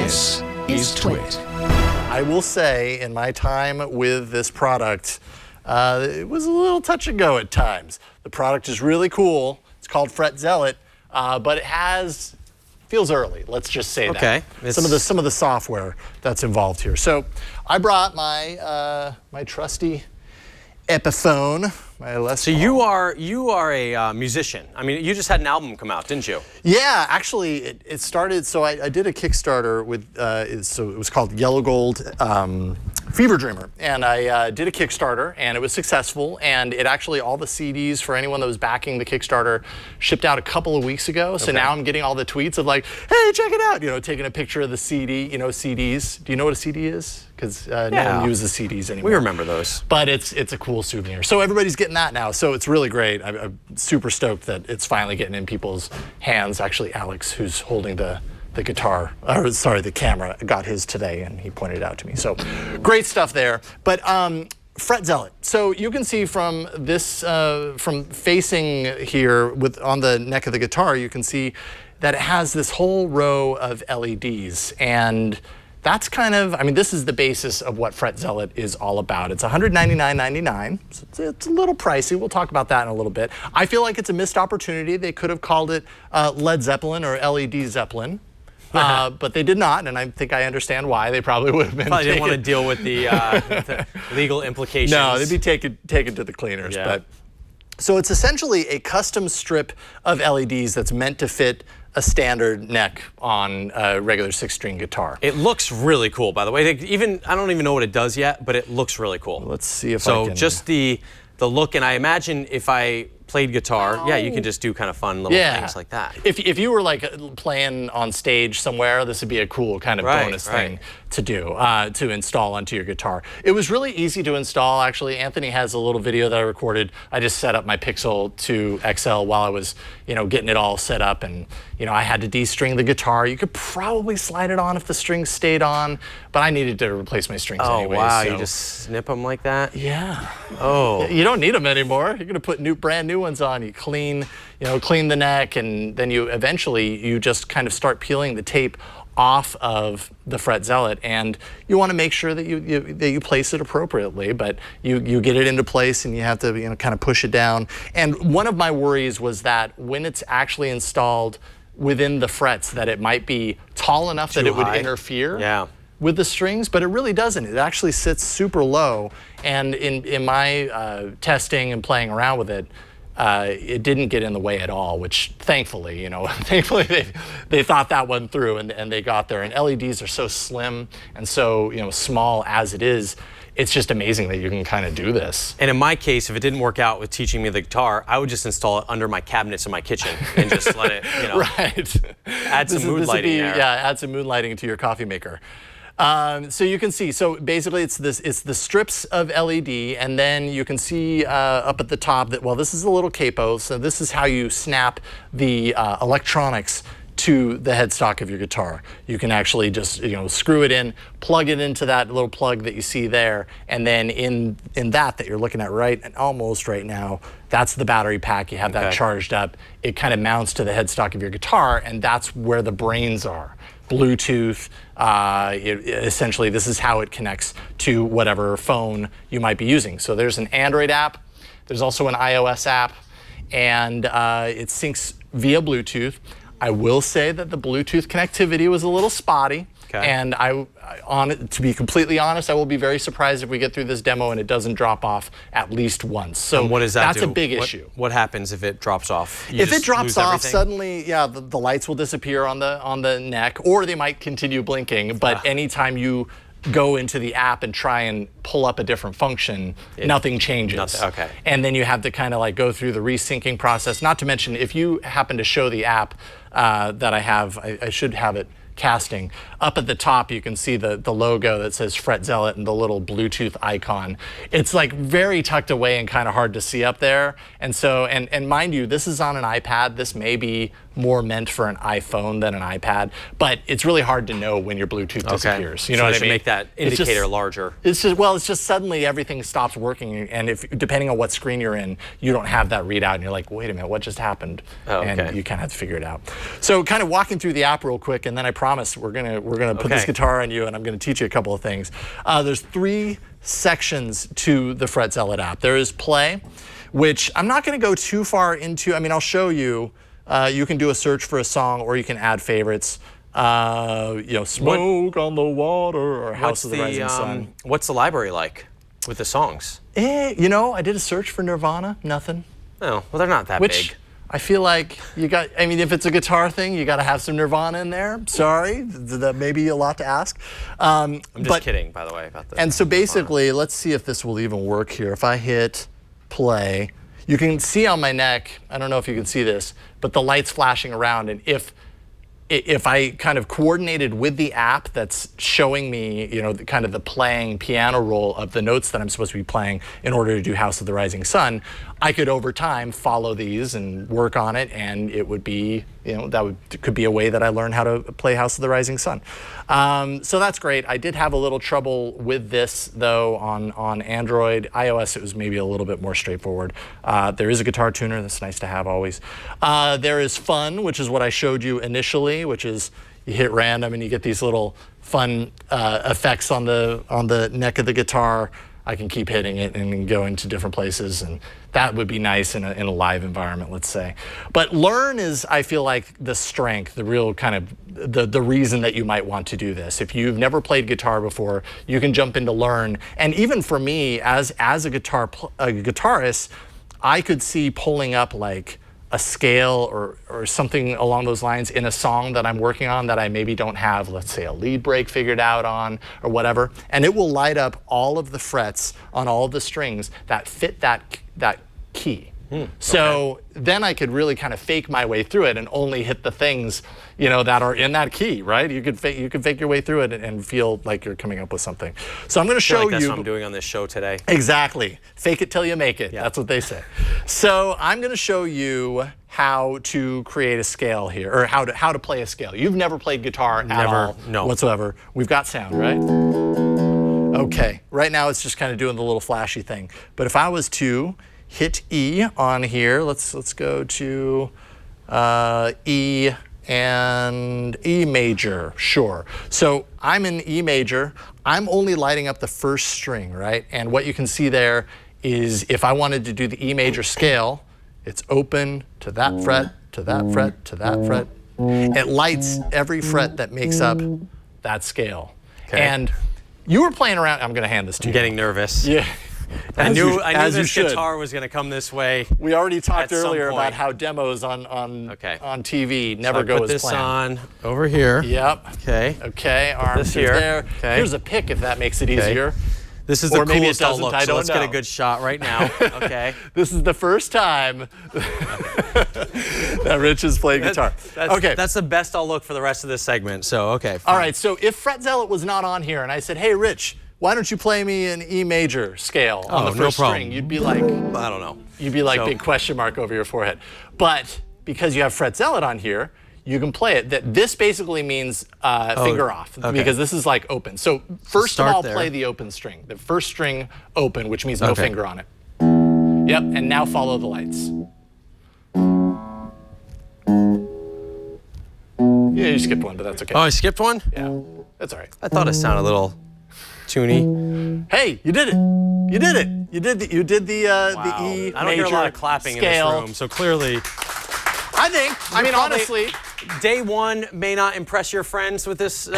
This is TWiT. I will say, in my time with this product, it was a little touch and go at times. The product is really cool. It's called Fret Zealot, but it feels early. Let's just say that. Some of the software that's involved here. So I brought my my trusty Epiphone. So you are a musician. I mean, you just had an album come out, didn't you? Yeah, actually, it started. So I did a Kickstarter with. So it was called Yellow Gold Fever Dreamer, and I did a Kickstarter, and it was successful. And it actually, all the CDs for anyone that was backing the Kickstarter shipped out a couple of weeks ago. So now I'm getting all the tweets of like, hey, check it out. You know, taking a picture of the CD. You know, CDs. Do you know what a CD is? Because no one uses CDs anymore. We remember those. But it's a cool souvenir. So everybody's getting that now. So it's really great. I'm super stoked that it's finally getting in people's hands. Actually, Alex, who's holding the guitar, or sorry, the camera, got his today, and he pointed it out to me. So great stuff there. But Fret Zealot. So you can see from this, from facing here on the neck of the guitar, you can see that it has this whole row of LEDs. And that's kind of, I mean, this is the basis of what Fret Zealot is all about. It's $199.99, so it's a little pricey. We'll talk about that in a little bit. I feel like it's a missed opportunity. They could have called it Led Zeppelin or LED Zeppelin, but they did not, and I think I understand why. They probably would have been. Probably didn't want to deal with the legal implications. No, they'd be taken to the cleaners. Yeah. But so it's essentially a custom strip of LEDs that's meant to fit a standard neck on a regular 6-string guitar. It looks really cool, by the way. I don't even know what it does yet, but it looks really cool. Let's see if I can. So just the look, and I imagine if I played guitar, you can just do kind of fun little things like that. If you were like playing on stage somewhere, this would be a cool kind of bonus thing to do, to install onto your guitar. It was really easy to install, actually. Anthony has a little video that I recorded. I just set up my Pixel 2 XL while I was, getting it all set up, and I had to de-string the guitar. You could probably slide it on if the strings stayed on, but I needed to replace my strings anyway. Oh wow, so. You just snip them like that? Yeah. Oh. You don't need them anymore. You're gonna put brand new ones on. You clean the neck, and then you eventually just kind of start peeling the tape off of the Fret Zealot, and you want to make sure that you place it appropriately, but you get it into place, and you have to kind of push it down. And one of my worries was that when it's actually installed within the frets, that it might be tall enough that it would interfere with the strings, but it really doesn't. It actually sits super low, and in my testing and playing around with it, it didn't get in the way at all, which thankfully, thankfully they thought that one through, and they got there. And LEDs are so slim and so small as it is. It's just amazing that you can kind of do this. And in my case, if it didn't work out with teaching me the guitar, I would just install it under my cabinets in my kitchen and just let it, add some mood lighting there. Yeah, add some mood lighting to your coffee maker. So you can see, so basically it's the strips of LED, and then you can see up at the top that, well, this is a little capo, so this is how you snap the electronics to the headstock of your guitar. You can actually just screw it in, plug it into that little plug that you see there, and then in that you're looking at almost right now, that's the battery pack. You have that charged up. It kind of mounts to the headstock of your guitar, and that's where the brains are. Bluetooth, essentially this is how it connects to whatever phone you might be using. So there's an Android app, there's also an iOS app, and it syncs via Bluetooth. I will say that the Bluetooth connectivity was a little spotty, and to be completely honest, I will be very surprised if we get through this demo and it doesn't drop off at least once. So and what does that that's a big issue. What happens if it drops off? If it drops off, suddenly, the lights will disappear on the neck, or they might continue blinking. But anytime you go into the app and try and pull up a different function, nothing changes. And then you have to kind of like go through the resyncing process. Not to mention, if you happen to show the app that I have, I should have it casting. Up at the top, you can see the logo that says Fret Zealot and the little Bluetooth icon. It's like very tucked away and kind of hard to see up there. And so, and mind you, this is on an iPad. This may be more meant for an iPhone than an iPad, but it's really hard to know when your Bluetooth disappears. You know what I mean? Make that indicator larger. It's just suddenly everything stops working, and if depending on what screen you're in, you don't have that readout, and you're like, wait a minute, what just happened? And you kind of have to figure it out. So kind of walking through the app real quick, and then I promise we're gonna put this guitar on you, and I'm gonna teach you a couple of things. There's 3 sections to the Fret Zealot app. There is play, which I'm not going to go too far into. I mean, I'll show you. You can do a search for a song, or you can add favorites. Smoke on the Water, or House of the Rising Sun. What's the library like with the songs? I did a search for Nirvana, nothing. Oh, well, they're not that big. I feel like if it's a guitar thing, you got to have some Nirvana in there. Sorry, that may be a lot to ask. I'm just kidding, by the way, about this. And so basically, let's see if this will even work here. If I hit play, you can see on my neck, I don't know if you can see this, but the light's flashing around, and if I kind of coordinated with the app that's showing me, kind of the playing piano roll of the notes that I'm supposed to be playing in order to do House of the Rising Sun, I could over time follow these and work on it, and it would be, could be a way that I learn how to play House of the Rising Sun. So that's great. I did have a little trouble with this though on Android. iOS, it was maybe a little bit more straightforward. There is a guitar tuner, that's nice to have always. There is fun, which is what I showed you initially, which is you hit random and you get these little fun effects on the neck of the guitar. I can keep hitting it and go into different places, and that would be nice in a live environment, let's say. But learn is, I feel like, the strength, the real kind of the reason that you might want to do this. If you've never played guitar before, you can jump into learn. And even for me, as a guitarist, I could see pulling up like a scale or something along those lines in a song that I'm working on that I maybe don't have, let's say, a lead break figured out on or whatever, and it will light up all of the frets on all of the strings that fit that key. So then I could really kind of fake my way through it and only hit the things, that are in that key, right? You could fake your way through it and feel like you're coming up with something. So I'm going to show you. That's what I'm doing on this show today. Exactly. Fake it till you make it. Yeah. That's what they say. So I'm going to show you how to create a scale here, or how to play a scale. You've never played guitar at all whatsoever. We've got sound, right? Okay. Right now it's just kind of doing the little flashy thing. But if I was to hit E on here, let's go to E and E major, sure. So I'm in E major, I'm only lighting up the first string, right? And what you can see there is if I wanted to do the E major scale, it's open to that fret, to that fret, to that fret. It lights every fret that makes up that scale. Okay. And you were playing around, I'm gonna hand this to you. I'm getting nervous. Yeah. I knew this guitar was going to come this way. We already talked earlier about how demos on TV never go as planned. Put this on over here. Yep. Okay. Okay. Arms here. There. Okay. Here's a pick if that makes it easier. This is the coolest I'll look, so let's get a good shot right now. Okay. This is the first time that Rich has played guitar. That's the best I'll look for the rest of this segment, so okay. All right, so if Fret Zealot was not on here and I said, hey, Rich, why don't you play me an E major scale on the first string? You'd be like, I don't know. You'd be like big question mark over your forehead. But because you have Fret Zealot on here, you can play it. This basically means finger off, because this is like open. So first of all, play the open string. The first string open, which means no finger on it. Yep, and now follow the lights. Yeah, you skipped one, but that's okay. Oh, I skipped one? Yeah, that's all right. I thought it sounded a little tuney. Hey, you did it. You did it. You did the E major I don't hear a lot of clapping scale. in this room, so clearly. I mean, honestly, day one may not impress your friends with this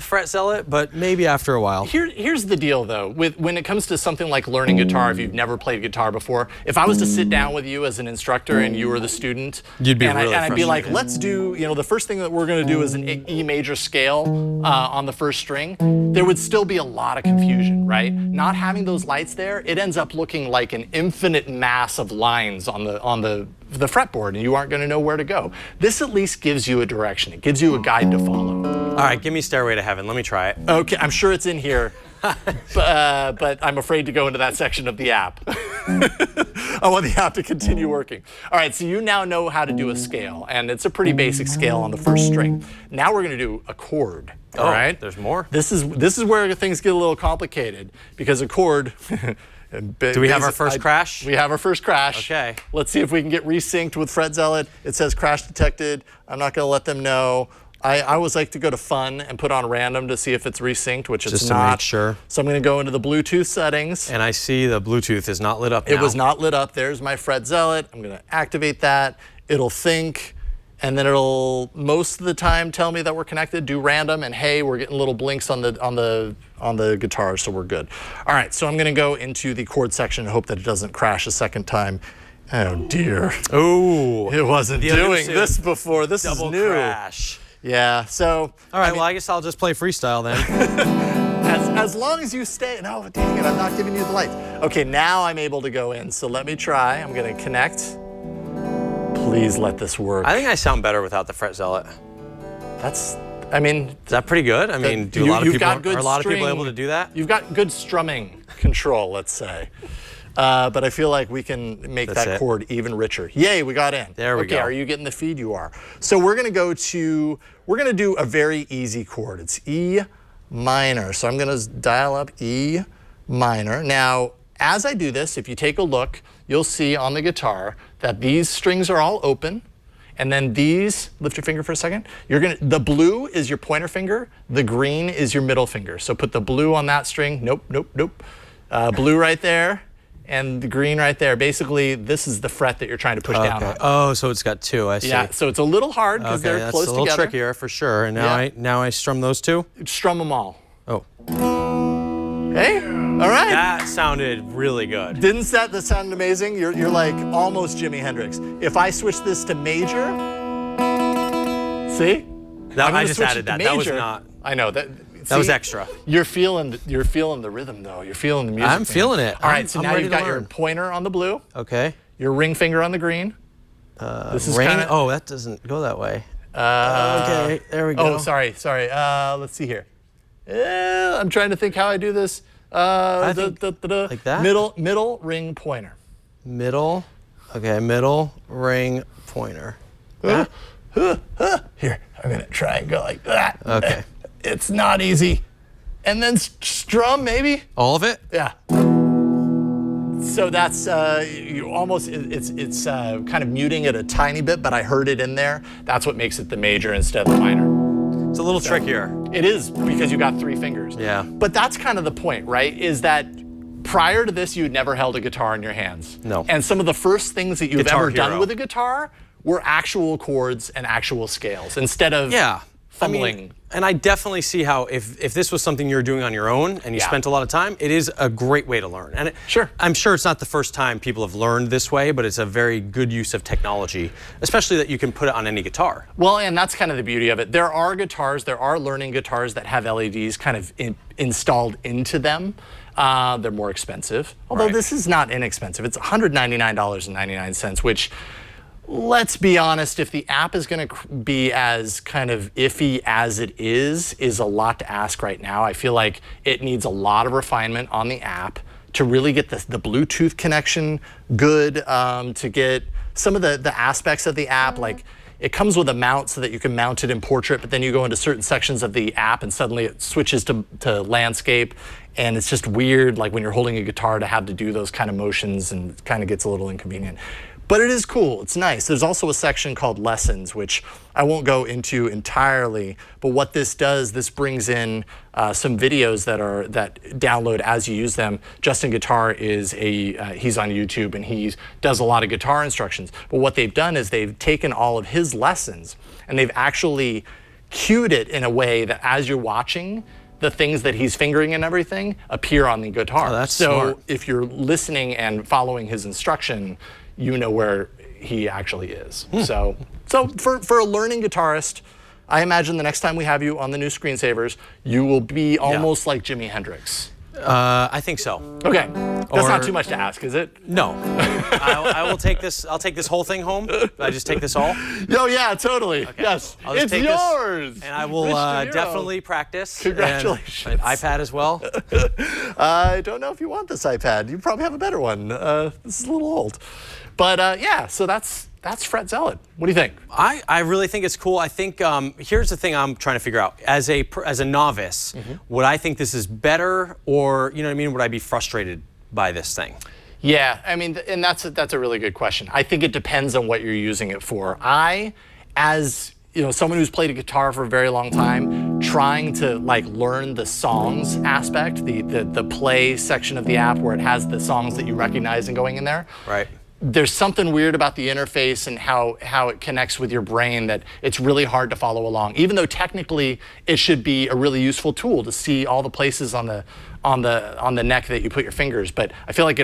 Fret Zealot, but maybe after a while. Here's the deal, though. When it comes to something like learning guitar, if you've never played guitar before, if I was to sit down with you as an instructor and you were the student, you'd be really I'd be like, let's do, the first thing that we're going to do is an E major scale on the first string. There would still be a lot of confusion, right? Not having those lights there, it ends up looking like an infinite mass of lines on the fretboard, and you aren't going to know where to go. This at least gives you a direction. It gives you a guide to follow. right, give me Stairway to Heaven. Let me try it. Okay, I'm sure it's in here, but I'm afraid to go into that section of the app. I want the app to continue working. All right, so you now know how to do a scale, and it's a pretty basic scale on the first string. Now we're going to do a chord. All right, there's more. This is where things get a little complicated because a chord. Do we have our first crash? We have our first crash. Okay. Let's see if we can get resynced with Fret Zealot. It says crash detected. I'm not going to let them know. I always like to go to fun and put on random to see if it's resynced, which it's not. Just to make sure. So I'm going to go into the Bluetooth settings. And I see the Bluetooth is not lit up now. It was not lit up. There's my Fret Zealot. I'm going to activate that. It'll think, and then it'll most of the time tell me that we're connected. Do random, and hey, we're getting little blinks on the guitar, so we're good. All right, so I'm going to go into the chord section and hope that it doesn't crash a second time. Oh dear. Oh. It wasn't doing this before. This is new. Double crash. Yeah, so. All right, well, I guess I'll just play freestyle then. As long as you stay, no, dang it, I'm not giving you the lights. Okay, now I'm able to go in, so let me try. I'm gonna connect. Please let this work. I think I sound better without the Fret Zealot. Is that pretty good? I mean, are a lot of people able to do that? You've got good strumming control, let's say. But I feel like we can make that chord even richer. Yay, we got in. There we go. Okay, are you getting the feed? You are. So we're gonna do a very easy chord. It's E minor. So I'm gonna dial up E minor. Now, as I do this, if you take a look, you'll see on the guitar that these strings are all open. And then these, lift your finger for a second. The blue is your pointer finger. The green is your middle finger. So put the blue on that string. Nope, nope, nope. Blue right there. And the green right there. Basically, this is the fret that you're trying to push down on. Oh, so it's got two, I see. Yeah, so it's a little hard because they're close together. That's a little trickier for sure. And now I strum those two? Strum them all. Oh. Hey, all right. That sounded really good. Didn't that sound amazing? You're like almost Jimi Hendrix. If I switch this to major, see? I just added that. That was not. I know that. That was extra. You're feeling the rhythm though. You're feeling the music. I'm feeling it. All right, so now you've got your pointer on the blue. Okay. Your ring finger on the green. This is ring. Oh, that doesn't go that way. Okay, there we go. Oh, sorry. Let's see here. I'm trying to think how I do this. Like that. Middle ring pointer. Middle. Okay, middle ring pointer. Here, I'm gonna try and go like that. Okay. It's not easy. And then strum, maybe? All of it? Yeah. So that's, you almost, it's kind of muting it a tiny bit, but I heard it in there. That's what makes it the major instead of the minor. It's a little trickier. It is, because you got 3 fingers. Yeah. But that's kind of the point, right? Is that prior to this, you'd never held a guitar in your hands. No. And some of the first things that you've ever done with a guitar were actual chords and actual scales instead of fumbling. And I definitely see how if this was something you're doing on your own and you spent a lot of time, it is a great way to learn. And I'm sure it's not the first time people have learned this way, but it's a very good use of technology, especially that you can put it on any guitar. Well, and that's kind of the beauty of it. There are learning guitars that have LEDs kind of installed into them. They're more expensive, although this is not inexpensive. It's $199.99, which, let's be honest, if the app is going to be as kind of iffy as it is a lot to ask right now. I feel like it needs a lot of refinement on the app to really get the Bluetooth connection good, to get some of the aspects of the app, like it comes with a mount so that you can mount it in portrait, but then you go into certain sections of the app and suddenly it switches to landscape. And it's just weird, like when you're holding a guitar, to have to do those kind of motions, and it kind of gets a little inconvenient. But it is cool, it's nice. There's also a section called Lessons, which I won't go into entirely, but what this does, this brings in some videos that download as you use them. Justin Guitar is he's on YouTube and he does a lot of guitar instructions. But what they've done is they've taken all of his lessons and they've actually cued it in a way that as you're watching, the things that he's fingering and everything appear on the guitar. Oh, that's smart. So if you're listening and following his instruction, you know where he actually is. So for a learning guitarist, I imagine the next time we have you on the new screensavers, you will be almost like Jimi Hendrix. I think so. Okay, that's not too much to ask, is it? No. I will take this. I'll take this whole thing home. I just take this all. Oh yeah, totally. Okay. Yes, it's yours. And I will definitely practice. Congratulations. And an iPad as well. I don't know if you want this iPad. You probably have a better one. This is a little old. But yeah, so that's Fret Zealot. What do you think? I really think it's cool. I think here's the thing I'm trying to figure out. As a novice, would I think this is better, or you know what I mean? Would I be frustrated by this thing? Yeah, I mean, and that's a really good question. I think it depends on what you're using it for. As you know, someone who's played a guitar for a very long time, trying to like learn the songs aspect, the play section of the app where it has the songs that you recognize and going in there. Right. There's something weird about the interface and how it connects with your brain that it's really hard to follow along. Even though technically it should be a really useful tool to see all the places on the neck that you put your fingers, but I feel like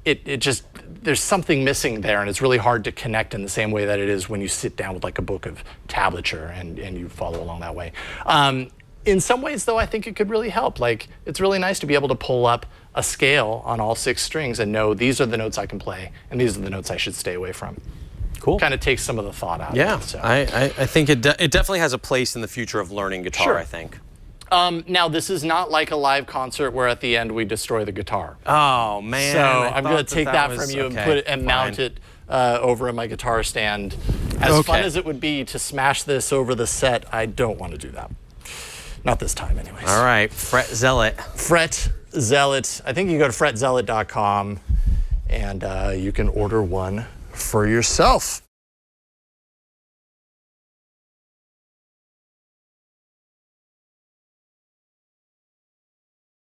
it just there's something missing there, and it's really hard to connect in the same way that it is when you sit down with like a book of tablature and you follow along that way. In some ways, though, I think it could really help. Like, it's really nice to be able to pull up a scale on all 6 strings and know these are the notes I can play and these are the notes I should stay away from. Cool. Kind of takes some of the thought out of it. So. I think it definitely has a place in the future of learning guitar, sure. I think. Now, this is not like a live concert where at the end we destroy the guitar. Oh, man. So I'm going to take that from you and put it and mount it over in my guitar stand. As fun as it would be to smash this over the set, I don't want to do that. Not this time, anyways. All right, Fret Zealot. Fret Zealot. I think you can go to fretzealot.com and you can order one for yourself.